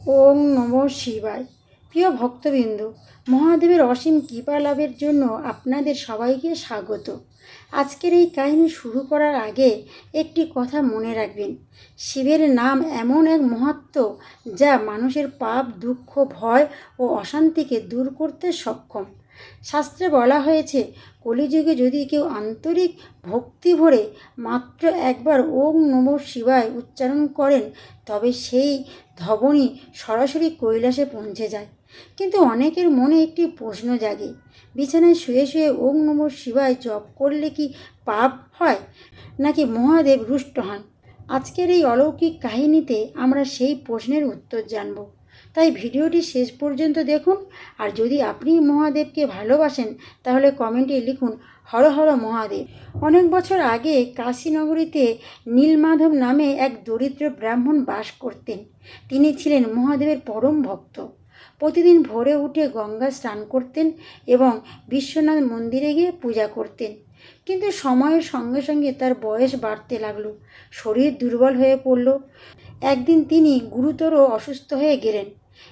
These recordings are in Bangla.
ওং নমঃ শিবায়। প্রিয় ভক্তবৃন্দ, মহাদেবের অসীম কৃপা লাভের জন্য আপনাদের সবাইকে স্বাগত। আজকের এই কাহিনী শুরু করার আগে একটি কথা মনে রাখবেন, শিবের নাম এমন এক মহত্ব যা মানুষের পাপ, দুঃখ, ভয় ও অশান্তিকে দূর করতে সক্ষম। শাস্ত্রে বলা হয়েছে, কলিযুগে যদি কেউ আন্তরিক ভক্তি ভরে মাত্র একবার ওং নমঃ শিবায় উচ্চারণ করেন, তবে সেই ধবনী সরাসরি কৈলাসে পৌঁছে যায়। কিন্তু অনেকের মনে একটি প্রশ্ন জাগে, বিছানায় শুয়ে শুয়ে ওং নমঃ শিবায় জপ করলে কি পাপ হয়, নাকি মহাদেব রুষ্ট হন? আজকের এই অলৌকিক কাহিনীতে আমরা সেই প্রশ্নের উত্তর জানব। তাই ভিডিওটি শেষ পর্যন্ত দেখুন। আর যদি আপনি মহাদেবকে ভালোবাসেন, তাহলে কমেন্টে লিখুন হর হর মহাদেব। অনেক বছর আগে কাশীনগরীতে নীলমাধব নামে এক দরিদ্র ব্রাহ্মণ বাস করতেন। তিনি ছিলেন মহাদেবের পরম ভক্ত। প্রতিদিন ভোরে উঠে গঙ্গা স্নান করতেন এবং বিশ্বনাথ মন্দিরে গিয়ে পূজা করতেন। কিন্তু সময়ের সঙ্গে সঙ্গে তার বয়স বাড়তে লাগলো, শরীর দুর্বল হয়ে পড়ল। একদিন তিনি গুরুতর অসুস্থ হয়ে গেলেন।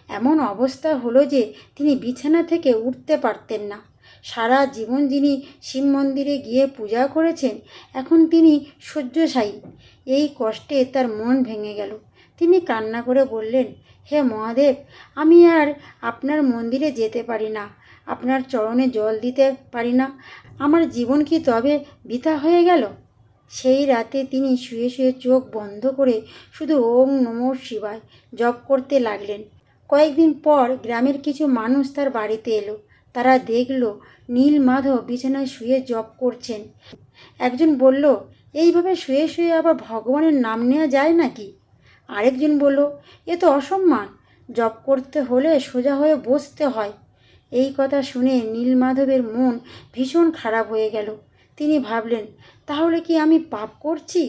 এমন অবস্থা হলো যে তিনি বিছানা থেকে উঠতে পারতেন না। সারা জীবন যিনি শিব মন্দিরে গিয়ে পূজা করেছেন, এখন তিনি শয্যাশায়ী। এই কষ্টে তার মন ভেঙে গেল। তিনি কান্না করে বললেন, হে মহাদেব, আমি আর আপনার মন্দিরে যেতে পারি না, আপনার চরণে জল দিতে পারি না। আমার জীবন কি তবে বৃথা হয়ে গেল? সেই রাতে তিনি শুয়ে শুয়ে চোখ বন্ধ করে শুধু ওং নমঃ শিবায় জপ করতে লাগলেন। কয়েকদিন পর গ্রামের কিছু মানুষ তার বাড়িতে এলো। তারা দেখল নীলমাধব বিছানায় শুয়ে জপ করছেন। একজন বলল, এইভাবে শুয়ে শুয়ে আবার ভগবানের নাম নেওয়া যায় নাকি? আরেকজন বলল, এ তো অসম্মান, জপ করতে হলে সোজা হয়ে বসতে হয়। এই কথা শুনে নীলমাধবের মন ভীষণ খারাপ হয়ে গেল। তিনি ভাবলেন, তাহলে কি আমি পাপ করছি?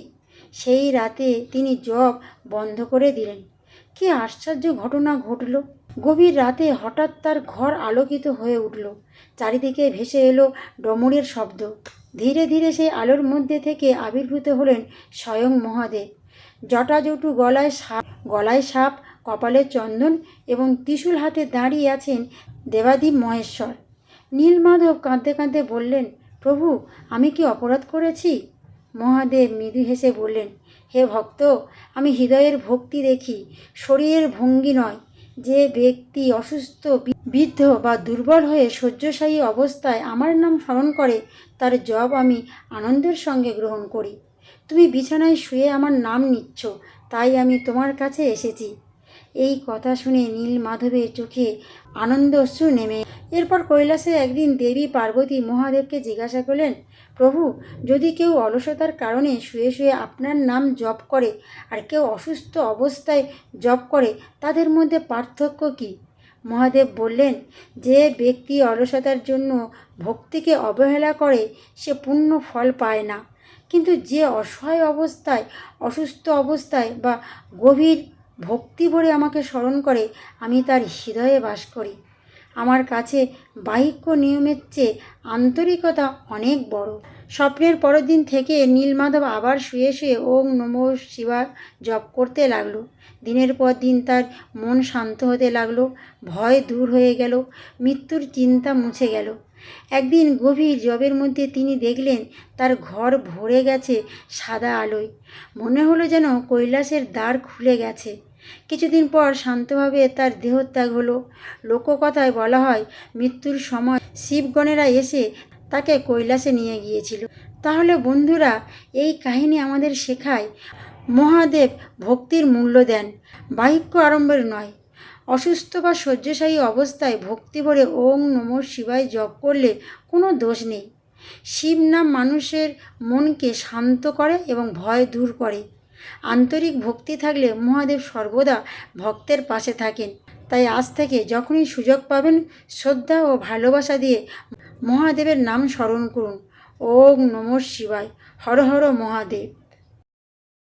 সেই রাতে তিনি জপ বন্ধ করে দিলেন। কি আশ্চর্য ঘটনা ঘটল! গভীর রাতে হঠাৎ তার ঘর আলোকিত হয়ে উঠল। চারিদিকে ভেসে এলো ডমরের শব্দ। ধীরে ধীরে সেই আলোর মধ্যে থেকে আবির্ভূত হলেন স্বয়ং মহাদেব। জটাজটু গলায় সাপ, কপালে চন্দন এবং ত্রিশূল হাতে দাঁড়িয়ে আছেন দেবাদিব মহেশ্বর। নীলমাধব কাঁদতে কাঁদতে বললেন, প্রভু, আমি কি অপরাধ করেছি? মহাদেব মৃদু হেসে বললেন, হে ভক্ত, আমি হৃদয়ের ভক্তি দেখি, শরীরের ভঙ্গি নয়। যে ব্যক্তি অসুস্থ, বৃদ্ধ বা দুর্বল হয়ে শয্যাশায়ী অবস্থায় আমার নাম স্মরণ করে, তার জপ আমি আনন্দের সঙ্গে গ্রহণ করি। তুমি বিছানায় শুয়ে আমার নাম নিচ্ছ, তাই আমি তোমার কাছে এসেছি। এই কথা শুনে নীলমাধবের চোখে আনন্দ অশ্রু নেমে। এরপর কৈলাসে একদিন দেবী পার্বতী মহাদেবকে জিজ্ঞাসা করলেন, প্রভু, যদি কেউ অলসতার কারণে শুয়ে শুয়ে আপনার নাম জপ করে আর কেউ অসুস্থ অবস্থায় জপ করে, তাদের মধ্যে পার্থক্য কী? মহাদেব বললেন, যে ব্যক্তি অলসতার জন্য ভক্তিকে অবহেলা করে সে পূর্ণ ফল পায় না। কিন্তু যে অসহায় অবস্থায়, অসুস্থ অবস্থায় বা গভীর ভক্তি ভরে আমাকে স্মরণ করে, আমি তার হৃদয়ে বাস করি। আমার কাছে বাহ্যিক নিয়মের চেয়ে আন্তরিকতা অনেক বড়। স্বপ্নের পরের দিন থেকে নীলমাধব আবার শুয়ে শুয়ে ওং নমঃ শিবায় জপ করতে লাগলো। দিনের পর দিন তার মন শান্ত হতে লাগলো, ভয় দূর হয়ে গেল, মৃত্যুর চিন্তা মুছে গেল। একদিন গভীর জবের মধ্যে তিনি দেখলেন তার ঘর ভরে গেছে সাদা আলোয়। মনে হলো যেন কৈলাসের দ্বার খুলে গেছে। কিছুদিন পর শান্তভাবে তার দেহত্যাগ হলো। লোককথায় বলা হয়, মৃত্যুর সময় শিবগণেরা এসে তাকে কৈলাসে নিয়ে গিয়েছিল। তাহলে বন্ধুরা, এই কাহিনী আমাদের শেখায়, মহাদেব ভক্তির মূল্য দেন, বাহ্যিক আড়ম্বর নয়। অসুস্থ বা শয্যাশায়ী অবস্থায় ভক্তি ভরে ওং নমঃ শিবায় জপ করলে কোনো দোষ নেই। শিব নাম মানুষের মনকে শান্ত করে এবং ভয় দূর করে। আন্তরিক ভক্তি থাকলে মহাদেব সর্বদা ভক্তের পাশে থাকেন। তাই আজ থেকে যখনই সুযোগ পাবেন, শ্রদ্ধা ও ভালোবাসা দিয়ে মহাদেবের নাম স্মরণ করুন। ওং নমঃ শিবায়। হর হর মহাদেব।